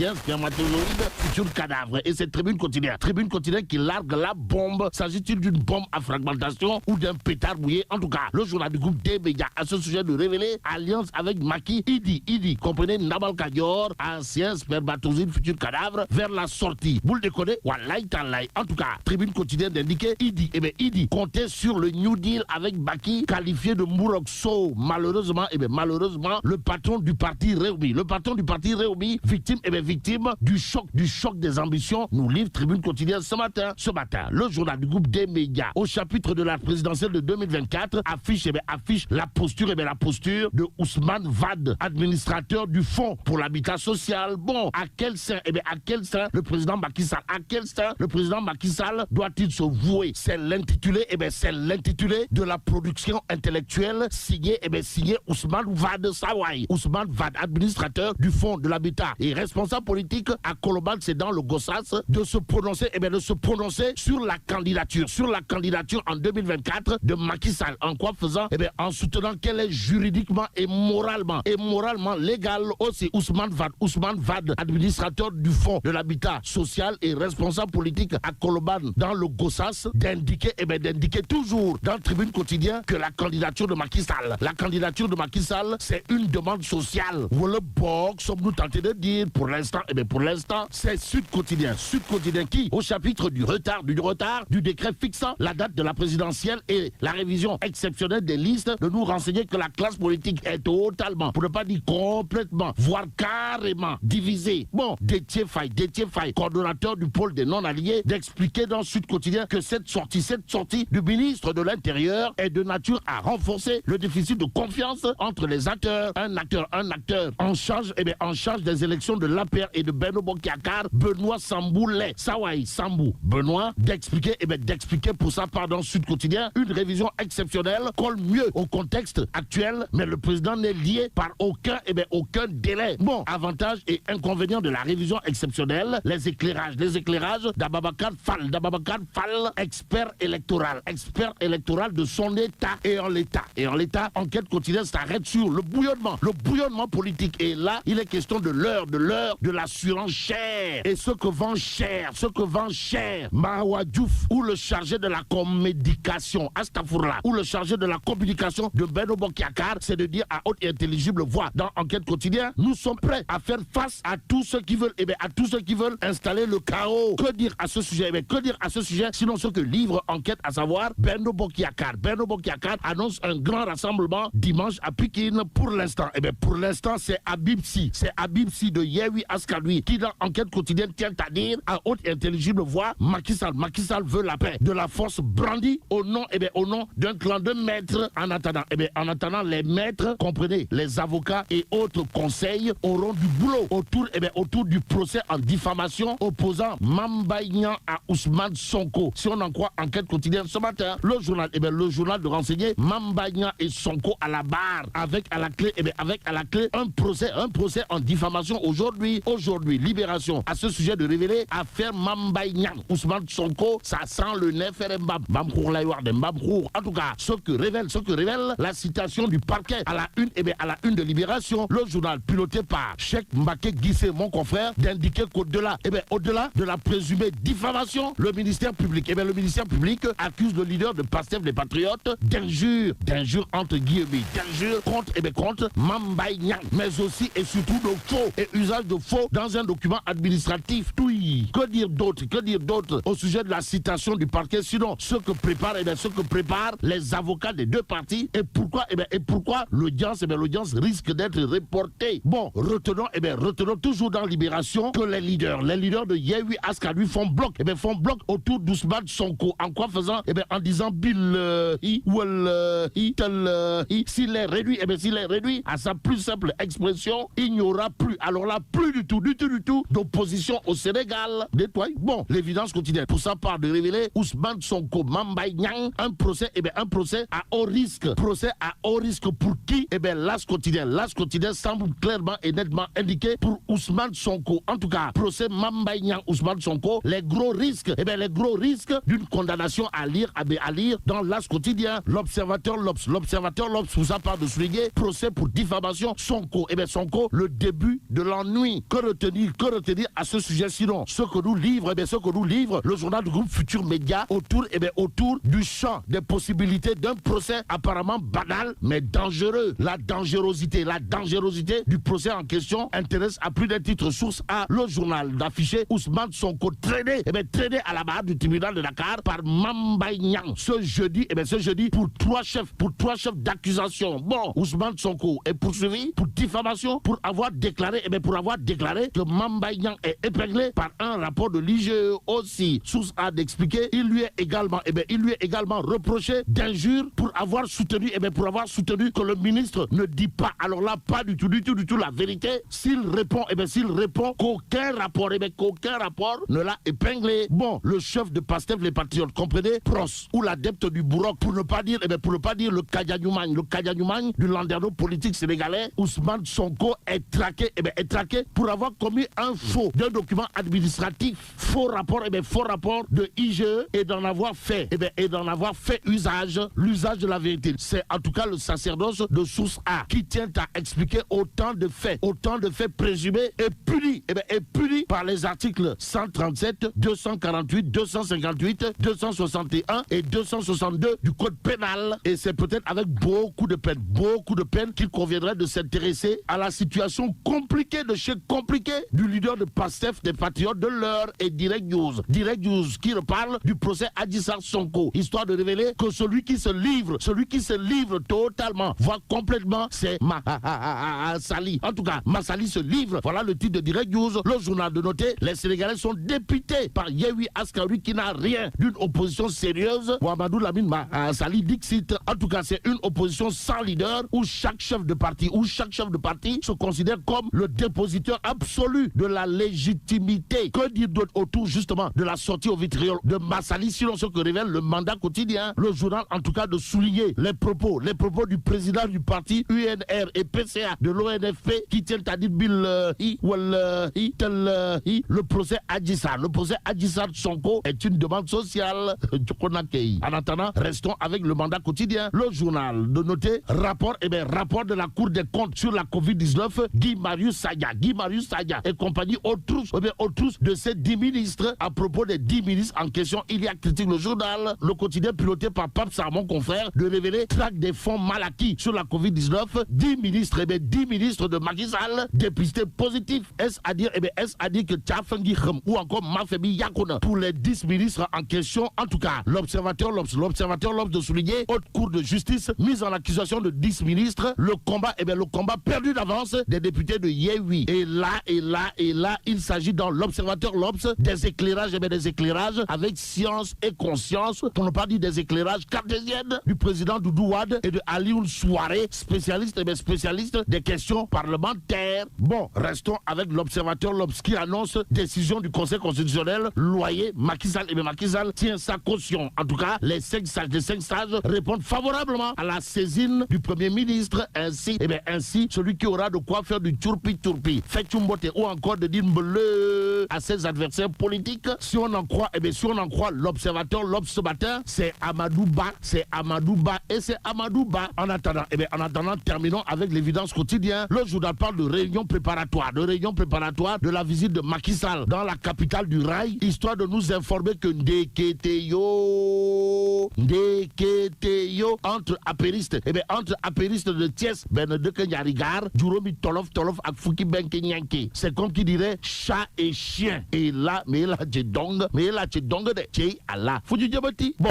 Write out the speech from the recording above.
ancien spermatozoïde, futur cadavre. Et cette tribune quotidienne qui largue la bombe. S'agit-il d'une bombe à fragmentation ou d'un pétard mouillé? En tout cas, le journal du groupe des médias à ce sujet de révéler alliance avec Macky. Idi, comprenez Nabal Kadior, ancien spermatozoïde, futur cadavre, vers la sortie. Vous le déconnez? Wallahi talaï. En tout cas, tribune quotidienne d'indiquer Idi comptait sur le New Deal avec Macky, qualifié de Mouroxo. Malheureusement, le patron du parti Réumi, victime du choc des ambitions, nous livre tribune quotidienne ce matin, le journal du groupe des médias, au chapitre de la présidentielle de 2024, affiche la posture de Ousmane Wade, administrateur du Fonds pour l'habitat social. Bon, à quel sein le président Macky Sall doit-il se vouer? C'est l'intitulé de la production intellectuelle signé Ousmane Wade Sawai. Ousmane Wade, administrateur du Fonds de l'habitat et responsable politique à Koloban, c'est dans le Gossas, de se prononcer sur la candidature en 2024 de Macky Sall. En quoi faisant? En soutenant qu'elle est juridiquement et moralement légale aussi. Ousmane Wade, administrateur du Fonds de l'habitat social et responsable politique à Koloban dans le Gossas, d'indiquer toujours dans le Tribune quotidien que la candidature de Macky Sall, c'est une demande sociale. Voilà, sommes-nous tentés de dire pour l'instant, c'est Sud Quotidien qui, au chapitre du retard du décret fixant la date de la présidentielle et la révision exceptionnelle des listes, de nous renseigner que la classe politique est totalement, pour ne pas dire complètement, voire carrément divisée. Bon, Déthié Faye, coordonnateur du pôle des non-alliés, d'expliquer dans Sud Quotidien que cette sortie du ministre de l'Intérieur est de nature à renforcer le déficit de confiance entre les acteurs. Un acteur en charge des élections de l'APR et de Benno Bokk Yakaar, Benoît Sambou Benoît, d'expliquer pour sa part dans Sud Quotidien une révision exceptionnelle colle mieux au contexte actuel, mais le président n'est lié par aucun délai. Bon, avantages et inconvénients de la révision exceptionnelle, les éclairages d'Ababacar Fall, expert électoral de son état. Et en l'état, enquête quotidienne s'arrête sur le bouillonnement politique. Et là, il est question de l'heure de la surenchère. Et ce que vend cher, Mahawa Diouf, ou le chargé de la communication, de Benno Bokk Yakaar, c'est de dire à haute et intelligible voix dans Enquête quotidienne, nous sommes prêts à faire face à tous ceux qui veulent, installer le chaos. Que dire à ce sujet? Sinon ce que livre Enquête, à savoir Benno Bokk Yakaar. Benno Bokk Yakaar annonce un grand rassemblement dimanche à Pikine. Pour l'instant, c'est Habib Sy de Yewwi Askan Wi qui dans Enquête quotidienne tient à dire à haute et intelligible voix, Macky Sall veut la paix, de la force brandie au nom d'un clan de maîtres. En attendant, les maîtres, comprenez, les avocats et autres conseils auront du boulot autour du procès en diffamation opposant Mame Mbaye Niang à Ousmane Sonko. Si on en croit Enquête quotidienne ce matin, le journal de renseigner Mame Mbaye Niang et Sonko à la barre avec à la clé un procès en diffamation aujourd'hui. Libération à ce sujet de révéler affaire Mame Mbaye Niang, Ousmane Sonko, ça sent le nef et en tout cas, ce que révèle la citation du parquet à la une de Libération, le journal piloté par Cheikh Mbacké Guissé, mon confrère, d'indiquer qu'au-delà de la présumée diffamation, le ministère public accuse le leader de Pastef les Patriotes d'injures entre guillemets, contre Mame Mbaye Niang, mais aussi et surtout de faux et usage de faux dans un document administratif. Oui. Que dire d'autre au sujet de la citation du parquet, sinon ce que préparent les avocats des deux parties et pourquoi l'audience risque d'être reportée. Bon, retenons toujours dans Libération que les leaders de Yewwi Askan Wi font bloc autour d'Ousmane Sonko. En quoi faisant? En disant s'il est réduit à sa plus simple expression, il n'y aura plus, alors là, plus du tout d'opposition au Sénégal. Bon, l'évidence quotidienne pour sa part de révéler Ousmane Sonko, Mame Mbaye Niang, un procès à haut risque. Procès à haut risque pour qui? L'As quotidien semble clairement et nettement indiqué pour Ousmane Sonko. En tout cas, procès Mame Mbaye Niang, Ousmane Sonko, les gros risques d'une condamnation à lire dans l'As quotidien. L'observateur L'Obs, pour sa part de souligner procès pour diffamation Sonko. Sonko, le début de l'ennui. que retenir à ce sujet sinon ce que nous livre, le journal du groupe Futur Média autour du champ des possibilités d'un procès apparemment banal mais dangereux. La dangerosité du procès en question intéresse à plus d'un titre. Source A, le journal d'afficher Ousmane Sonko traîné à la barre du tribunal de Dakar par Mamba Niang ce jeudi pour trois chefs d'accusation. Bon, Ousmane Sonko est poursuivi pour diffamation pour avoir déclaré que Mamba Niang est épinglé par un rapport de l'IGE aussi. Source A d'expliquer, il lui est également reproché d'injure pour avoir soutenu que le ministre ne dit pas, alors là, pas du tout la vérité. S'il répond qu'aucun rapport ne l'a épinglé. Bon, le chef de Pastef, les Patriotes, comprenez, Pros, ou l'adepte du Bourroc, pour ne pas dire le Kadianoumagne du landerneau politique sénégalais, Ousmane Sonko est traqué pour avoir commis un faux d'un document administratif, faux rapport de IGE et d'en avoir fait l'usage de la vérité. C'est en tout cas le sacerdoce de Source A qui tient à expliquer autant de faits présumés et punis par les articles 137, 248, 258, 261 et 262 du code pénal. Et c'est peut-être avec beaucoup de peine qu'il conviendrait de s'intéresser à la situation compliquée du leader de Pastef, des Patriotes, de l'heure et Direct News qui reparle du procès Adji Sarr Sonko, histoire de révéler que celui qui se livre totalement, voire complètement, c'est Massali. En tout cas, Massali se livre. Voilà le titre de Direct News. Le journal de noter, les Sénégalais sont dépités par Yehui Askaoui qui n'a rien d'une opposition sérieuse. Ouamadou Lamine Massali dixit. En tout cas, c'est une opposition sans leader où chaque chef de parti se considère comme le dépositeur absolu de la légitimité. Que dire d'autre autour justement de la sortie au vitriol de Massali, sinon ce que révèle le mandat quotidien. Le journal en tout cas de souligner les propos du président du parti UNR et PCA de l'ONFP qui tiennent à dire le procès Adji Sarr. Le procès Adji Sarr Sonko est une demande sociale. En attendant, restons avec le mandat quotidien. Le journal de noter rapport de la Cour des comptes sur la Covid-19, Guy Marius Sagna et compagnie autour de ces 10 ministres. À propos des 10 ministres en question, il y a critique le journal, le quotidien piloté par Pape Sarr, mon confrère, de révéler traque des fonds mal acquis sur la Covid-19. 10 ministres de Macky Sall dépistés positifs. Est-ce à dire que Tchafengi Khem ou encore Mafebi Yakona pour les 10 ministres en question. En tout cas, l'observateur Lobs de souligner haute cour de justice mise en accusation de 10 ministres. Le combat perdu d'avance des députés de Yehui. Et là, il s'agit dans l'observateur Lobs des éclairages avec science et conscience, pour ne pas dire des éclairages cartésiennes du président Doudou Wade et de Alioune Souaré, spécialiste des questions parlementaires. Bon, restons avec l'observateur Lobs qui annonce décision du Conseil constitutionnel, loyer, Macky Sall tient sa caution. En tout cas, les 5 sages répondent favorablement à la saisine du Premier ministre. Ainsi, celui qui aura de quoi faire du turpi, fait Chumbote ou encore de dire bleu à ses adversaires politiques. Si on en croit l'observateur Lobs ce matin, c'est Amadou Ba et c'est Amadou Ba. En attendant, terminons avec l'évidence quotidien. Le journal parle de réunion préparatoire de la visite de Macky Sall dans la capitale du rail, histoire de nous informer que Ndeketeyo entre apéristes de Thiès, de Kenyarigar, Juromi Tolof ak Fouki Benke Nyanke. C'est comme qui dirait chat et chien. Et là, mais là, j'ai dong de Tchei Allah. Fouki Djabati. Bon.